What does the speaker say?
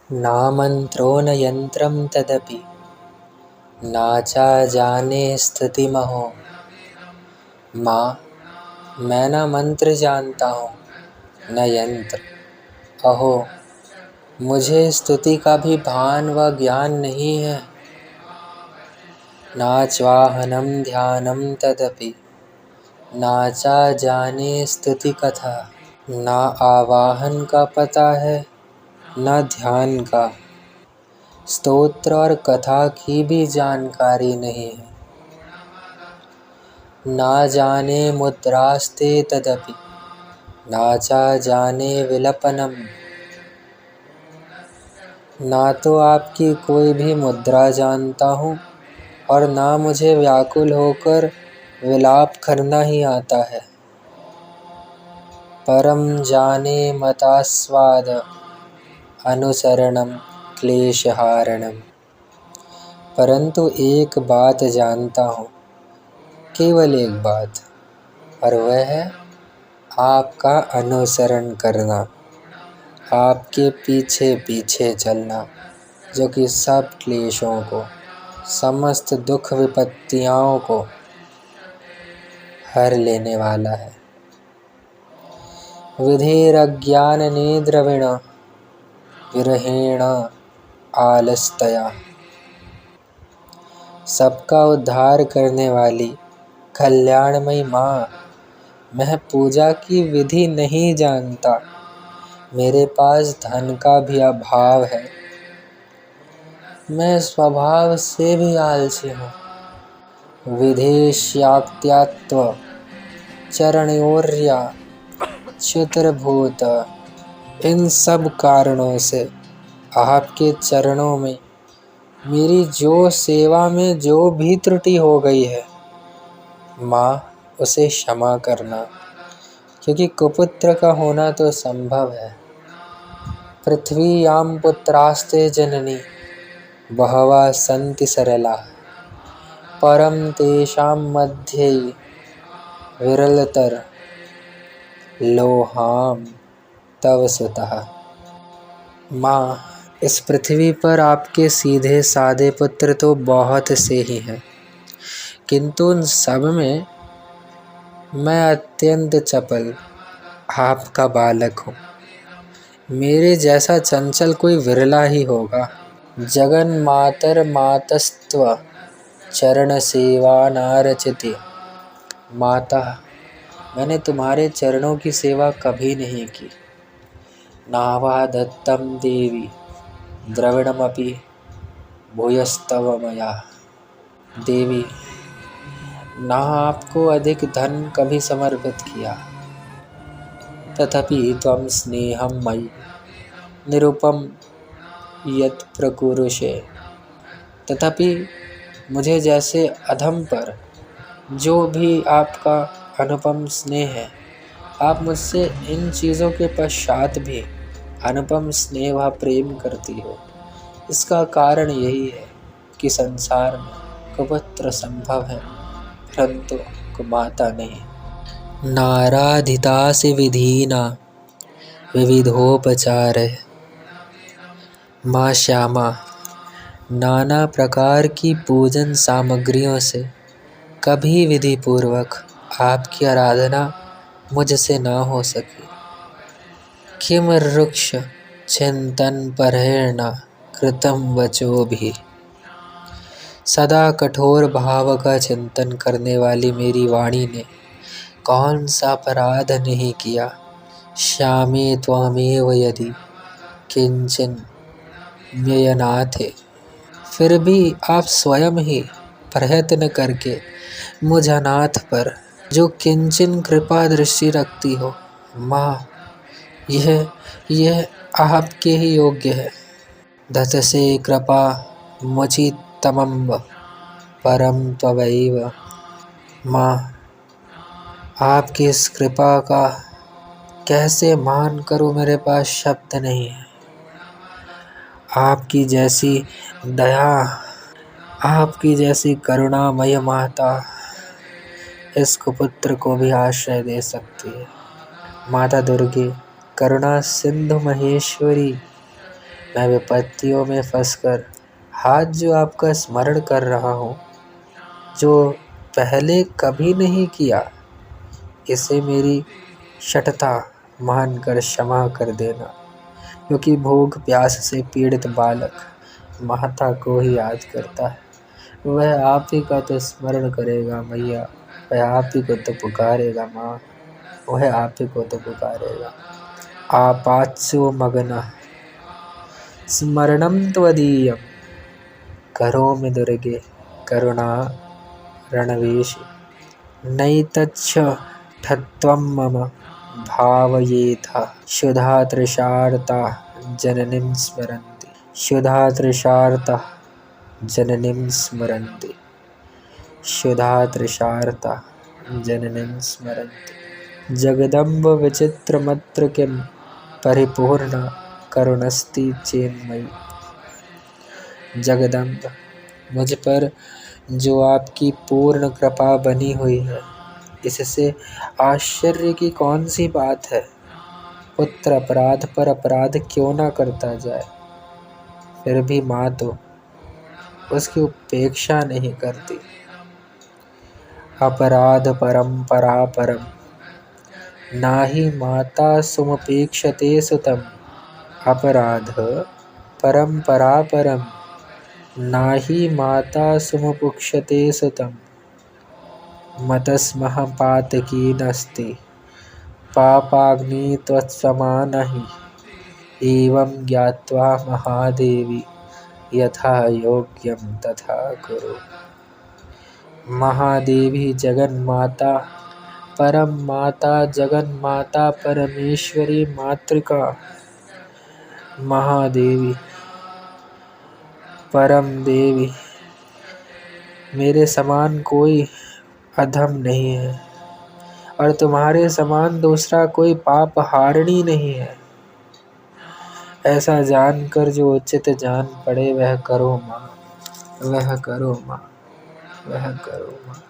नामन्त्रो न यन्त्रं तदपि नाचा जाने स्तुतिमहो। माँ, मैं न मंत्र जानता हूँ न यंत्र। अहो, मुझे स्तुति का भी भान व ज्ञान नहीं है। नाच्वाहनं ध्यानं तदपि नाचा जाने स्तुति कथा। ना आवाहन का पता है न ध्यान का, स्तोत्र और कथा की भी जानकारी नहीं है। ना जाने मुद्रास्ते तदपि नाचा जाने विलपनम। ना तो आपकी कोई भी मुद्रा जानता हूँ और ना मुझे व्याकुल होकर विलाप करना ही आता है। परम जाने मतास्वाद अनुसरणम क्लेशहारणम। परंतु एक बात जानता हूँ, केवल एक बात, और वह है आपका अनुसरण करना, आपके पीछे पीछे चलना, जो कि सब क्लेशों को, समस्त दुख विपत्तियों को हर लेने वाला है। विधिरज्ञान निद्रविण विरहेण आलस्तया। सबका उद्धार करने वाली कल्याणमयी माँ, मैं पूजा की विधि नहीं जानता। मेरे पास धन का भी अभाव है। मैं स्वभाव से भी आलसी हूँ। विधेश्यात्यात्व चरणयोर्या चित्रभूत। इन सब कारणों से आपके चरणों में मेरी जो सेवा में जो भी त्रुटि हो गई है, माँ, उसे क्षमा करना, क्योंकि कुपुत्र का होना तो संभव है। पृथ्वीयां पुत्रास्ते जननी बहवः सन्ति सरला, परम तेषां मध्ये विरलतर लोहाम तव सुतः। माँ, इस पृथ्वी पर आपके सीधे साधे पुत्र तो बहुत से ही हैं, किंतु उन सब में मैं अत्यंत चपल आपका बालक हूँ। मेरे जैसा चंचल कोई विरला ही होगा। जगन मातर मातस्त्व चरण सेवा नारचति। माता, मैंने तुम्हारे चरणों की सेवा कभी नहीं की। नावा दत्तम देवी द्रविणमपि भूयस्तव मया। देवी, ना आपको अधिक धन कभी समर्पित किया, तथापि त्वं स्नेहं मयि निरुपम यत् प्रकुरुषे। तथापि मुझे जैसे अधम पर जो भी आपका अनुपम स्नेह है, आप मुझसे इन चीज़ों के पश्चात भी अनुपम स्नेह व प्रेम करती हो। इसका कारण यही है कि संसार में कुपुत्र संभव है, परंतु कुमाता नहीं। नाराधितासि विधिना विविधोपचार। माँ श्यामा, नाना प्रकार की पूजन सामग्रियों से कभी विधि पूर्वक आपकी आराधना मुझसे न हो सकी। किम रुक्ष चिंतन परहेण कृतम वचो भी। सदा कठोर भाव का चिंतन करने वाली मेरी वाणी ने कौन सा अपराध नहीं किया। श्यामे त्वमेव यदि किंचन म्ययनाथे। फिर भी आप स्वयं ही प्रयत्न करके मुझ अनाथ पर जो किंचन कृपा दृष्टि रखती हो। माँ, यह आपके ही योग्य है। दतसे कृपा मुचितमम्ब परम त्वयैव। माँ, आपकी इस कृपा का कैसे मान करूँ, मेरे पास शब्द नहीं है। आपकी जैसी दया, आपकी जैसी करुणामय माता इस कुपुत्र को भी आश्रय दे सकती है। माता दुर्गे, करुणा सिंधु महेश्वरी, मैं विपत्तियों में फंसकर हाथ जो आपका स्मरण कर रहा हूँ, जो पहले कभी नहीं किया, इसे मेरी शठता मानकर क्षमा कर देना, क्योंकि भूख प्यास से पीड़ित बालक माता को ही याद करता है। वह आप ही का तो स्मरण करेगा मैया, वह आप ही को तो पुकारेगा माँ, वह आप ही को तो पुकारेगा। आपात्सु मग्नः स्मरणं त्वदीयं, करोमि दुर्गे करुणा रणवेशि, नैतच्छठत्वं मम भावयेथा क्षुधा तृषार्ता जननीं स्मरन्ति, क्षुधा तृषार्ता जननीं स्मरन्ति, क्षुधा तृषार्ता जननीं स्मरन्ति। जगदम्ब विचित्रमत्र किं परिपूर्णा करुणस्ति चेन्मयी। जगदम्ब, मुझ पर जो आपकी पूर्ण कृपा बनी हुई है, इससे आश्चर्य की कौन सी बात है। पुत्र अपराध पर अपराध क्यों ना करता जाए, फिर भी माँ तो उसकी उपेक्षा नहीं करती। अपराध परंपरा परम, नाहि माता समुपेक्षते सुतम। अपराध परंपरा परम, नाहि माता समुपेक्षते सुतम। मतस्मः पातकी नस्ति, पापाग्नि त्वत्समा नहि। एवं ज्ञात्वा महादेवी, यथा योग्यं तथा कुरु। महादेवी जगन्माता, परम माता जगन्माता, परमेश्वरी मातृका। महादेवी, परम देवी, मेरे समान कोई अधम नहीं है और तुम्हारे समान दूसरा कोई पाप हारिणी नहीं है। ऐसा जानकर जो उचित जान पड़े वह करो माँ, वह करो माँ, वह करो माँ।